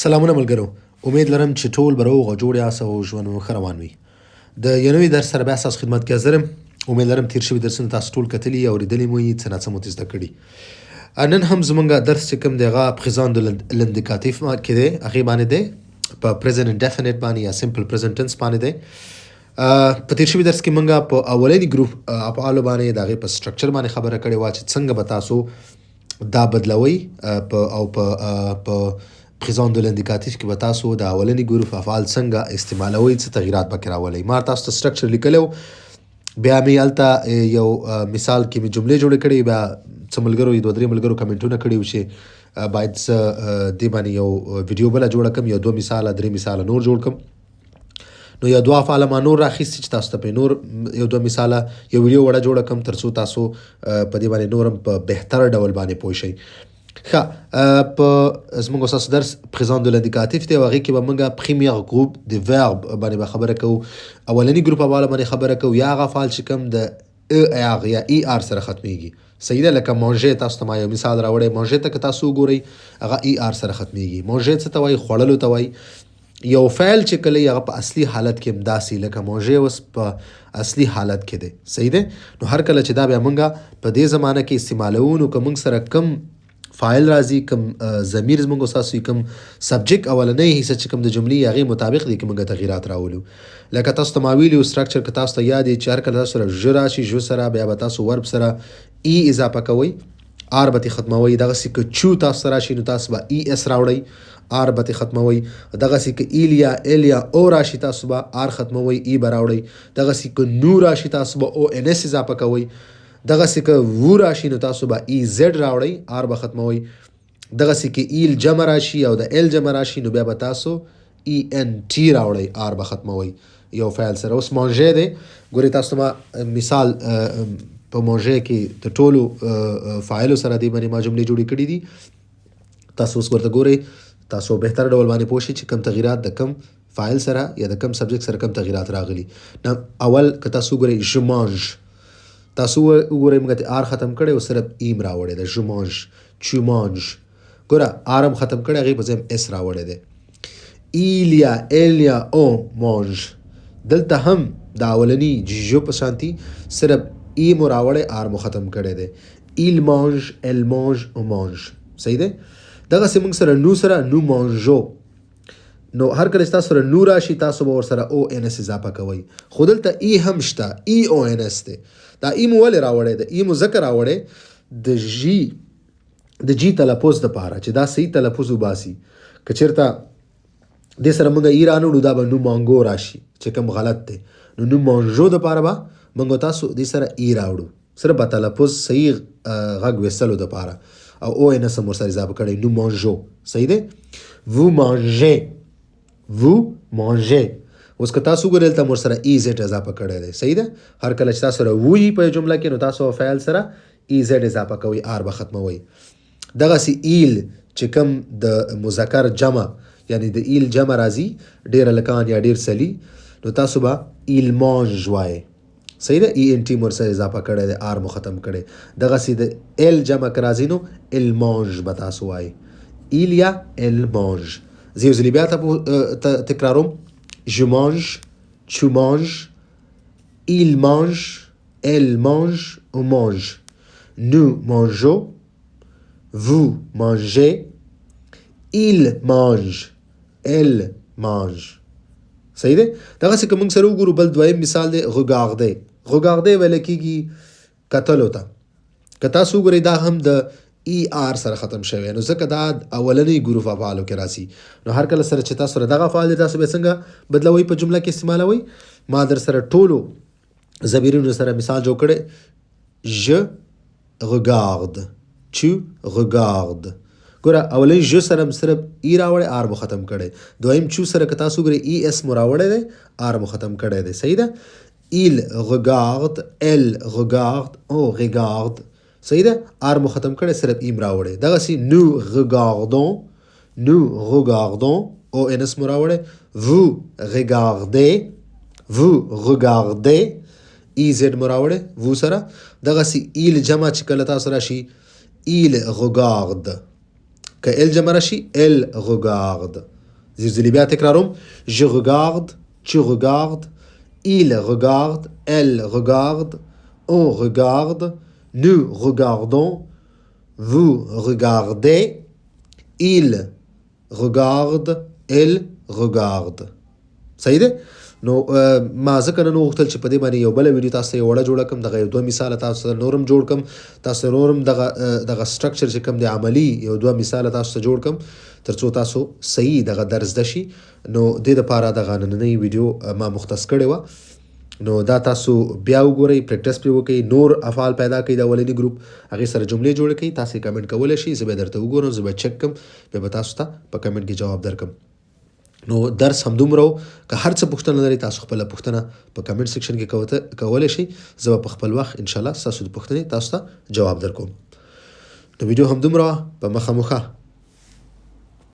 سلامونه ملګرو، امید لرم چې ټول به روغ او جوړ یاست او ژوند مو ښه روان وي. د یو نوي درس سره بیا ستاسو خدمت کې حاضر یم. امید لرم تیر شوي درسونه تاسو ټول کتلي او اورېدلي مو یي، څه ناڅه مو ترې زده کړي. نن هم زموږ درس چې کوم دی هغه پریزان د لندیکاتیف کې دی، هغې باندې دی په پریزنټ انډیفینټ باندې یا سمپل پریزنټ ټنس باندې دی. په تیر شوي درس کې موږ په اولني ګروپ افعالو باندې د هغې په سټرکچر باندې خبره کړې وه چې څنګه به تاسو دا بدلوئ او په پریزان د لندیکاتیف کې به تاسو د اولني ګروپ افعال څنګه استعمالوئ، څه تغییرات پکې راولئ. ما تاسو ته سټرکچر لیکلی و، بیا مې هلته یو مثال کې مې جملې جوړې کړې، بیا څه ملګرو دوه درې ملګرو کمنټونه کړي وو چې باید زه دې باندې یو ویډیو بله جوړه کړم، یو دوه مثاله درې مثاله نور جوړ کړم. نو یو دوه افعاله ما نور راخیستي چې تاسو ته پرې نور یو دوه مثاله یو ویډیو وړه جوړه کړم تر څو تاسو په دې باندې نور هم په بهتر ډول باندې پوه شئ. ښه، په زموږ ستاسو درس پریزان د لندیکاتیف دی او هغې کې به موږ پریمیر ګروپ د ورب باندې به خبره کوو، اولني ګروپ افعال باندې خبره کوو، یا هغه افعال چې کوم د ار یا ای آر سره ختمیږي. صحیح ده؟ لکه مانژې تاسو ته ما یو مثال راوړی، مانژې ته که تاسو وګورئ هغه ای آر سره ختمیږي. مانژې څه ته وایي؟ خوړلو ته وایي. یو فعل چې کله هغه په اصلي حالت کې هم داسې لکه مانژې اوس په اصلي حالت کې دی. صحیح ده؟ نو هر کله چې دا بیا موږ په دې زمانه کې استعمالوو نو که موږ سره کم فاعل راځي، کم ضمیر زموږ ستاسو کم سبجیکټ اولنۍ حصه چې کوم د جملې هغې مطابق دی که موږ تغییرات راولو. لکه تاسو ته ما ویلي و سټرکچر که تاسو ته یاد وي چې هر کله تاسو سره ژ راشي، ژ سره بیا به تاسو ورب سره ای اضافه کوئ، آر به ترې ختموئ. دغسې که چو تاسو ته راشي نو تاسو به ای اس راوړئ، آر به ترې ختموئ. دغسې که ایل یا ایل یا او راشي تاسو به آر ختموئ، ای به راوړئ. دغسې که نو راشي تاسو به او ان اس اضافه کوئ. دغسې که وو راشي نو تاسو به ای زد راوړئ، آر به ختموئ. دغسې که ایل جمع راشي او د ایل جمع راشي نو بیا به تاسو ای ان ټي راوړئ، آر به ختموئ یو فعل سره. اوس مانژې دی، ګورئ تاسو ته ما مثال په مانژې کې د ټولو فاعلو سره دې باندې ما جملې جوړې کړي دي. تاسو اوس ورته ګورئ، تاسو بهتر ډول باندې پوه شئ چې کوم تغییرات د کم فاعل سره یا د کم سبجیکټ سره کم تغییرات راغلي. اول که تاسو وګورئ ژ مانژ، تاسو وګورئ موږ ته آر ختم کړی او صرف ایم راوړی دی، ژ مانژ، چو مانژ. ګوره آر هم ختم کړی، هغې په ځای هم اس راوړی دی. ایل یا ایل یا او مانژ، دلته هم د اولني ژ په شانتي صرف ای مو راوړی، آر مو ختم کړی دی. ایل مانژ، ایل مانژ او مانژ. صحیح دی؟ دغسې موږ سره نو سره نو مانژو، نو هر کله چې تاسو سره نو راشي تاسو به ورسره او ان اس اضافه کوئ. خو دلته ای هم شته، ای او ان اس دی. دا ای مو ولې راوړی دی؟ ای مو ځکه راوړی د جی تلفظ دپاره چې دا صحیح تلفظ وباسي. که چېرته دې سره موږ ای رانوړو دا به نو مانګو راشي چې کوم غلط دی. نو مانژو دپاره به موږ تاسو دې سره ای راوړو، صرف به تلفظ صحیح غږ ویستلو دپاره، او او ان اس هم ورسره اضافه کړی، نو مانژو. صحیح دی؟ وو مانژې، وو مانژې. اوس که تاسو وګورئ دلته هم ورسره ای زد اضافه کړی دی. صحیح ده؟ هر کله چې تاسو سره وو وي په جمله کې نو تاسو فعل سره ای زد اضافه کوئ، آر به ختموئ. دغسې ایل چې کوم د مذکر جمع یعنی د ایل جمع راځي، ډېر هلکان یا ډېر سلي، نو تاسو به ایل مانژ وایئ. صحیح ده؟ ای ان ټي مو ورسره اضافه کړی دی، آر مو ختم کړی. دغسې د ایل جمع که راځي نو ایل مانژ به تاسو وایئ، ایل یا ایل مانژ. زه یو ځلې بیا تکراروم: je mange, tu manges, il mange, elle mange, on mange. Nous mangeons, vous mangez, il mange, elle mange. صحیح دی؟ دغسې که موږ سره وګورو بل دویم مثال دی regarder. regarder ویلی کېږي کتلو ته. که تاسو وګورئ دا هم د ای آر سره ختم شوی، نو ځکه دا اولنی ګروپ افعالو کې راځي. نو هر کله سره چې تاسو سره دغه افعال دی تاسو به څنګه بدلوئ په جمله کې استعمالوئ. ما در سره ټولو ضمیرونو سره مثال جوړ کړی: je regarde, tu regardes. ګوره اولنی ژ سره هم صرف ای راوړی، آر مو ختم کړی. دویم چو سره که تاسو وګورئ ای اس مو راوړی دی، آر مو ختم کړی دی. صحیح ده؟ il regarde, elle regarde, on regarde. صحیح ده؟ آر مو ختم کړی، صرف ایم راوړی. دغسې nous regardons، nous regardons، او ان اس مو راوړی. vous regardez، vous regardez، ای زد مو راوړی vous سره. دغسې ایل جمع چې کله تاسو راشي ایل regarde. که ال جمع راشي elle regarde. زیرزلی بیا تکراروم. je regarde, tu regardes, il regarde, elle regarde, on regarde, nous regardons, vous regardez, il regarde, elle regarde. صحیح ده؟ نو ما ځکه نن وغوښتل چې په دې باندې یو بله ویډیو تاسو ته یو وړه جوړه کړم، دغه یو دوه مثاله تاسو ته نورم جوړ کړم، تاسو نورم دغه سټرکچر چې کوم دی عملي یو دوه مثاله تاسو ته جوړ کړم تر څو تاسو صحیح دغه درس زده شي. نو دې دپاره دغه نننۍ ویډیو ما مختص کړې وه. نو دا تاسو بیا وګورئ، پریکټس پرې وکړئ، نور افعال پیدا کړئ د اولني ګروپ، هغې سره جملې جوړې کړئ. تاسو یې کمنټ کولی شئ، زه به یې درته وګورم، زه به چک کړم، بیا به تاسو ته په کمنټ کې جواب درکړم. نو درس همدومره و. که هر څه پوښتنه لرئ تاسو خپله پوښتنه په کمنټ سیکشن کې کولی شئ، زه به په خپل وخت انشاءالله ستاسو د پوښتنې تاسو ته جواب درکوم. نو ویډیو همدومره وه، په مخه